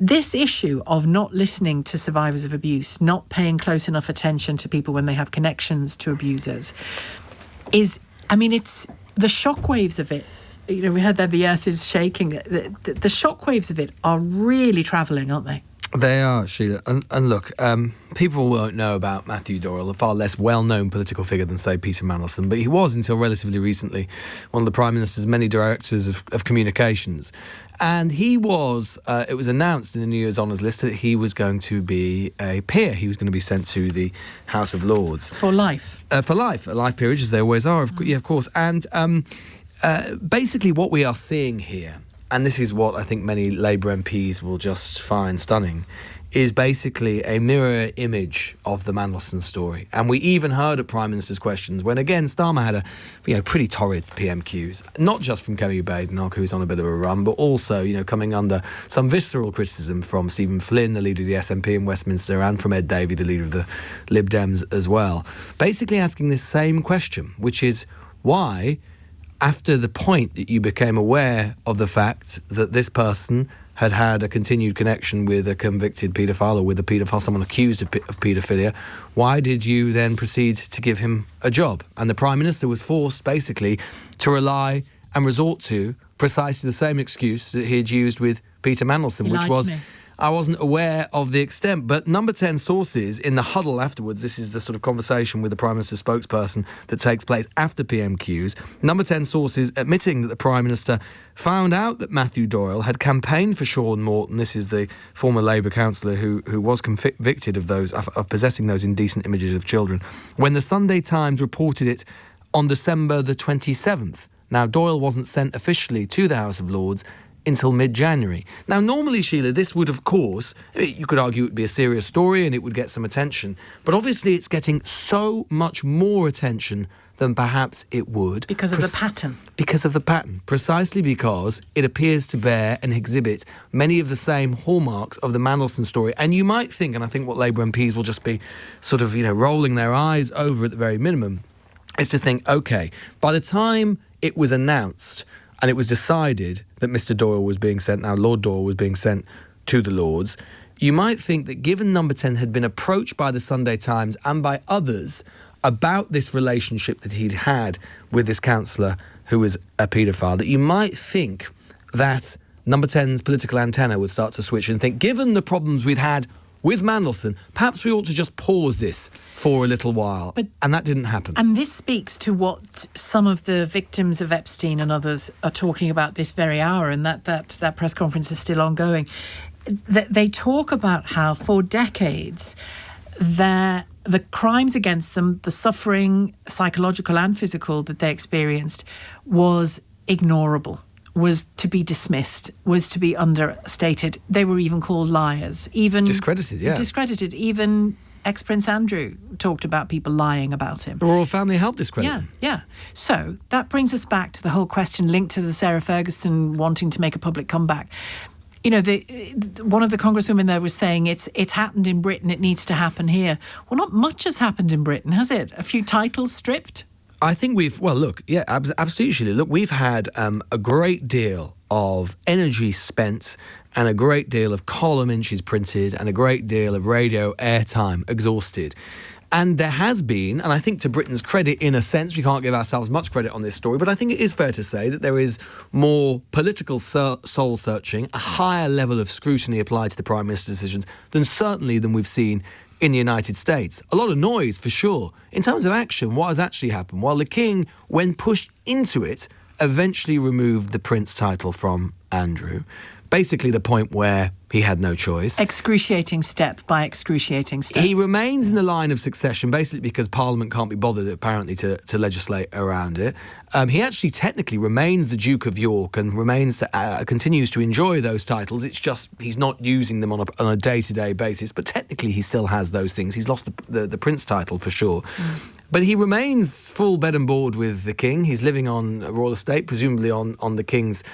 This issue of not listening to survivors of abuse, not paying close enough attention to people when they have connections to abusers, it's the shockwaves of it. You know, we heard that the earth is shaking. The shockwaves of it are really travelling, aren't they? They are, Sheila. And look, people won't know about Matthew Doyle, a far less well-known political figure than, say, Peter Mandelson, but he was, until relatively recently, one of the Prime Minister's many directors of communications. And he was, it was announced in the New Year's Honours list that he was going to be a peer. He was going to be sent to the House of Lords. For life. For life. A life peerage, as they always are, of course. And basically what we are seeing here, and this is what I think many Labour MPs will just find stunning, is basically a mirror image of the Mandelson story. And we even heard at Prime Minister's Questions when, again, Starmer had a pretty torrid PMQs, not just from Kemi Badenoch, who's on a bit of a run, but also, coming under some visceral criticism from Stephen Flynn, the leader of the SNP in Westminster, and from Ed Davey, the leader of the Lib Dems as well. Basically asking this same question, which is why, after the point that you became aware of the fact that this person had a continued connection with a convicted paedophile or with a paedophile, someone accused of paedophilia, why did you then proceed to give him a job? And the Prime Minister was forced, basically, to rely and resort to precisely the same excuse that he had used with Peter Mandelson, which was, I wasn't aware of the extent. But Number 10 sources in the huddle afterwards, this is the sort of conversation with the Prime Minister's spokesperson that takes place after PMQs, Number 10 sources admitting that the Prime Minister found out that Matthew Doyle had campaigned for Sean Morton, this is the former Labour councillor who was convicted of possessing those indecent images of children, when the Sunday Times reported it on December the 27th. Now, Doyle wasn't sent officially to the House of Lords until mid-January. Now, normally, Sheila, this would, of course, you could argue it would be a serious story and it would get some attention, but obviously it's getting so much more attention than perhaps it would. Because of the pattern. Because of the pattern. Precisely because it appears to bear and exhibit many of the same hallmarks of the Mandelson story. And you might think, and I think what Labour MPs will just be sort of, rolling their eyes over at the very minimum, is to think, OK, by the time it was announced and it was decided that Mr Doyle was being sent, now Lord Doyle was being sent to the Lords, you might think that given Number 10 had been approached by the Sunday Times and by others about this relationship that he'd had with this councillor who was a paedophile, that you might think that Number 10's political antenna would start to switch and think, given the problems we'd had with Mandelson, perhaps we ought to just pause this for a little while. And that didn't happen. And this speaks to what some of the victims of Epstein and others are talking about this very hour, and that press conference is still ongoing. They talk about how for decades the crimes against them, the suffering, psychological and physical, that they experienced was ignorable, was to be dismissed, was to be understated. They were even called liars. Even discredited, yeah. Discredited. Even ex-Prince Andrew talked about people lying about him. The royal family helped discredit him. Yeah. So that brings us back to the whole question linked to the Sarah Ferguson wanting to make a public comeback. One of the congresswomen there was saying it's happened in Britain, it needs to happen here. Well, not much has happened in Britain, has it? A few titles stripped? I think absolutely. Look, we've had a great deal of energy spent and a great deal of column inches printed and a great deal of radio airtime exhausted. And there has been, and I think to Britain's credit, in a sense, we can't give ourselves much credit on this story, but I think it is fair to say that there is more political soul-searching, a higher level of scrutiny applied to the Prime Minister's decisions than we've seen in the United States. A lot of noise, for sure. In terms of action, what has actually happened? Well, the King, when pushed into it, eventually removed the Prince title from Andrew. Basically the point where he had no choice. Excruciating step by excruciating step. He remains in the line of succession, basically because Parliament can't be bothered, apparently, to legislate around it. He actually technically remains the Duke of York and continues to enjoy those titles. It's just he's not using them on a day-to-day basis, but technically he still has those things. He's lost the Prince title for sure. But he remains full bed and board with the King. He's living on a royal estate, presumably on the King's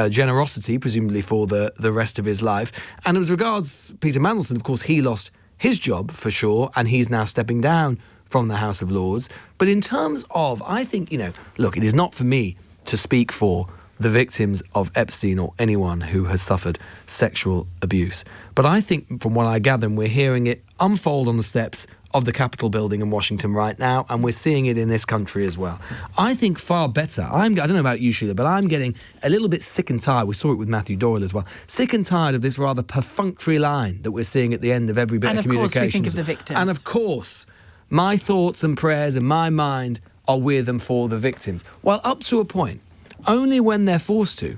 generosity, presumably for the rest of his life. And as regards Peter Mandelson, of course, he lost his job for sure, and he's now stepping down from the House of Lords. But in terms of, I think, look, it is not for me to speak for the victims of Epstein or anyone who has suffered sexual abuse. But I think, from what I gather, we're hearing it unfold on the steps of the Capitol building in Washington right now, and we're seeing it in this country as well. I think far better. I don't know about you, Sheila, but I'm getting a little bit sick and tired. We saw it with Matthew Doyle as well. Sick and tired of this rather perfunctory line that we're seeing at the end of every bit of communication. And of course, we think of the victims. And of course, my thoughts and prayers in my mind are with and for the victims. Well, up to a point. Only when they're forced to.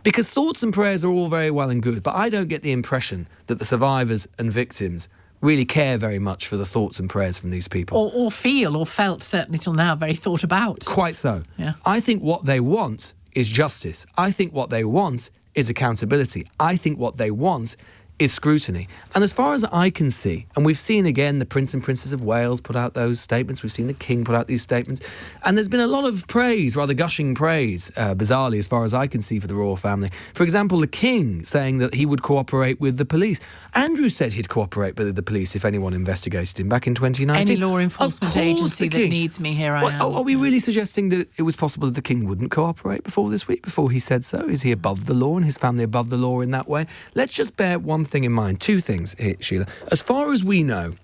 Because thoughts and prayers are all very well and good, but I don't get the impression that the survivors and victims really care very much for the thoughts and prayers from these people. Or feel, or felt, certainly till now, very thought about. Quite so. Yeah. I think what they want is justice. I think what they want is accountability. I think what they want is scrutiny. And as far as I can see, and we've seen again the Prince and Princess of Wales put out those statements, we've seen the King put out these statements, and there's been a lot of praise, rather gushing praise, bizarrely, as far as I can see, for the royal family. For example, the King saying that he would cooperate with the police. Andrew said he'd cooperate with the police if anyone investigated him back in 2019. Any law enforcement agency that needs me, here I am. Are we really suggesting that it was possible that the King wouldn't cooperate before this week, before he said so? Is he above the law and his family above the law in that way? Let's just bear one thing in mind, two things here, Sheila. As far as we know,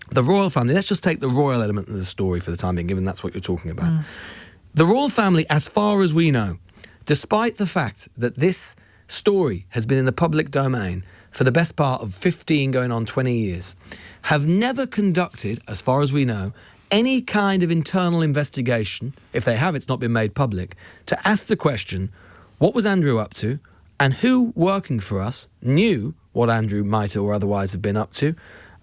the royal family, let's just take the royal element of the story for the time being, given that's what you're talking about. The royal family, as far as we know, despite the fact that this story has been in the public domain for the best part of 15 going on 20 years, have never conducted, as far as we know, any kind of internal investigation. If they have, it's not been made public, to ask the question, what was Andrew up to, and who working for us knew what Andrew might or otherwise have been up to,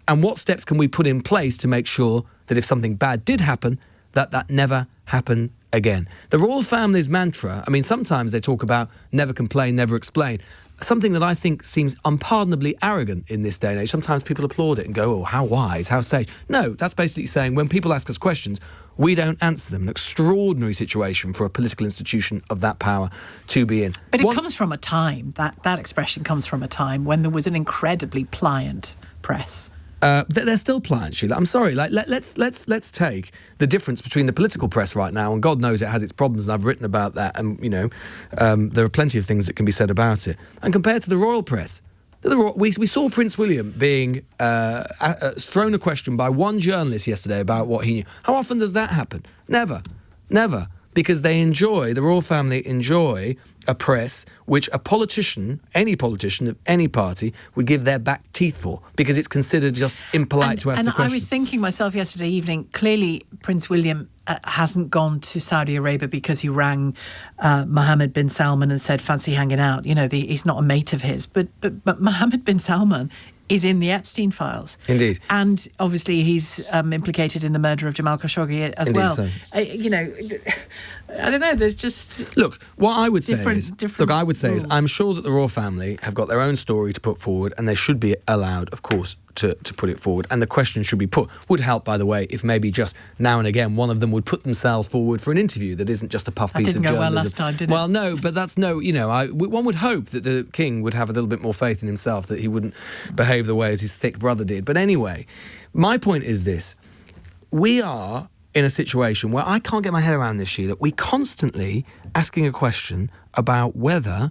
and what steps can we put in place to make sure that if something bad did happen, that never happened again. The royal family's mantra, I mean, sometimes they talk about never complain, never explain, something that I think seems unpardonably arrogant in this day and age. Sometimes people applaud it and go, oh, how wise, how sage. No, that's basically saying when people ask us questions, we don't answer them. An extraordinary situation for a political institution of that power to be in. But it comes from a time, that expression comes from a time when there was an incredibly pliant press. They're still pliant, Sheila. I'm sorry. Let's take the difference between the political press right now, and God knows it has its problems, and I've written about that, and there are plenty of things that can be said about it. And compared to the royal press, we saw Prince William being thrown a question by one journalist yesterday about what he knew. How often does that happen? Never. Because the royal family enjoy a press which a politician, any politician of any party, would give their back teeth for, because it's considered just impolite to ask the question. And I was thinking myself yesterday evening, clearly Prince William hasn't gone to Saudi Arabia because he rang Mohammed bin Salman and said, fancy hanging out. He's not a mate of his. But Mohammed bin Salman is in the Epstein files. Indeed. And obviously he's implicated in the murder of Jamal Khashoggi as Indeed well. So. I don't know, there's just... Look, what I would say is, I'm sure that the royal family have got their own story to put forward, and they should be allowed, of course, to put it forward, and the question should be put. Would help, by the way, if maybe just now and again one of them would put themselves forward for an interview that isn't just a puff piece of journalism. That didn't go well last time, did it? Well, no, but that's one would hope that the King would have a little bit more faith in himself, that he wouldn't behave the way as his thick brother did. But anyway, my point is this. We are in a situation where I can't get my head around this, Sheila. We constantly asking a question about whether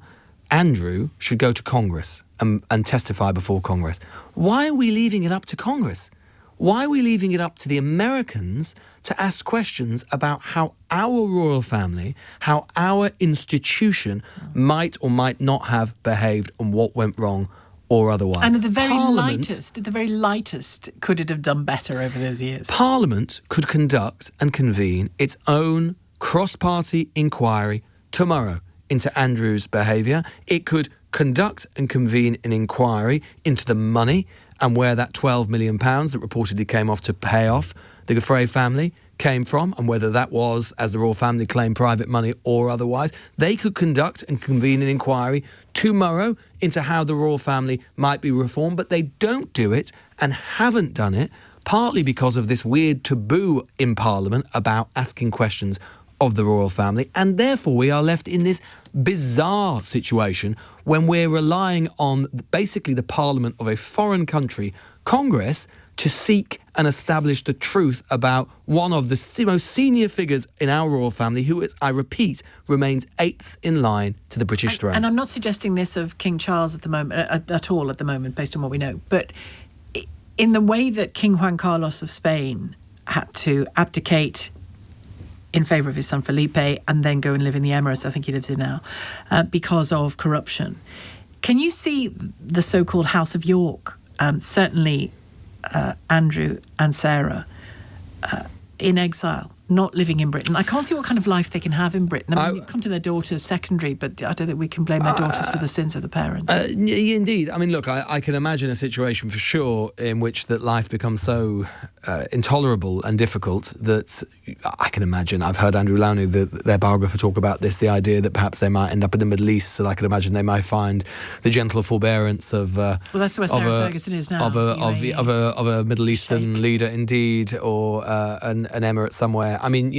Andrew should go to Congress and testify before Congress. Why are we leaving it up to Congress? Why are we leaving it up to the Americans to ask questions about how our royal family, how our institution might or might not have behaved and what went wrong or otherwise? And at the very lightest, could it have done better over those years? Parliament could conduct and convene its own cross-party inquiry tomorrow into Andrew's behaviour. It could conduct and convene an inquiry into the money and where that £12 million that reportedly came off to pay off the Frey family came from, and whether that was, as the royal family claimed, private money or otherwise. They could conduct and convene an inquiry tomorrow into how the royal family might be reformed, but they don't do it and haven't done it, partly because of this weird taboo in Parliament about asking questions of the royal family, and therefore we are left in this bizarre situation when we're relying on basically the Parliament of a foreign country, Congress, to seek and establish the truth about one of the most senior figures in our royal family, who, I repeat, remains 8th in line to the British throne. And I'm not suggesting this of King Charles at the moment, at all at the moment, based on what we know. But in the way that King Juan Carlos of Spain had to abdicate in favour of his son Felipe and then go and live in the Emirates, I think he lives in now, because of corruption. Can you see the so-called House of York, certainly Andrew and Sarah, in exile, not living in Britain? I can't see what kind of life they can have in Britain. I mean, you come to their daughters secondary, but I don't think we can blame their daughters for the sins of the parents. Indeed. I mean, look, I can imagine a situation for sure in which that life becomes so intolerable and difficult that I can imagine. I've heard Andrew Lowney, their biographer, talk about this, the idea that perhaps they might end up in the Middle East, and I can imagine they might find the gentle forbearance of well, that's where Sarah Ferguson is now, of a Middle Eastern leader, indeed, or an emirate somewhere. I mean,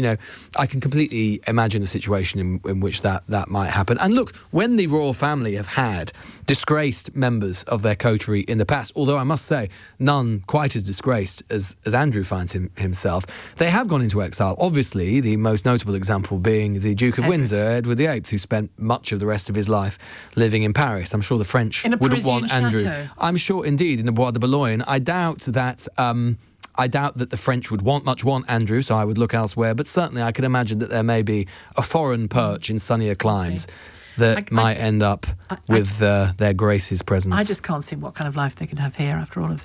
I can completely imagine a situation in which that might happen. And look, when the royal family have had disgraced members of their coterie in the past, although I must say none quite as disgraced as Andrew finds himself, they have gone into exile. Obviously, the most notable example being the Duke of Windsor, Edward VIII, who spent much of the rest of his life living in Paris. I'm sure the French wouldn't want Andrew. Chateau. I'm sure, indeed, in the Bois de Boulogne. I doubt that the French would want Andrew, so I would look elsewhere. But certainly I can imagine that there may be a foreign perch in sunnier climes that might end up with their Grace's presence. I just can't see what kind of life they can have here after all of this.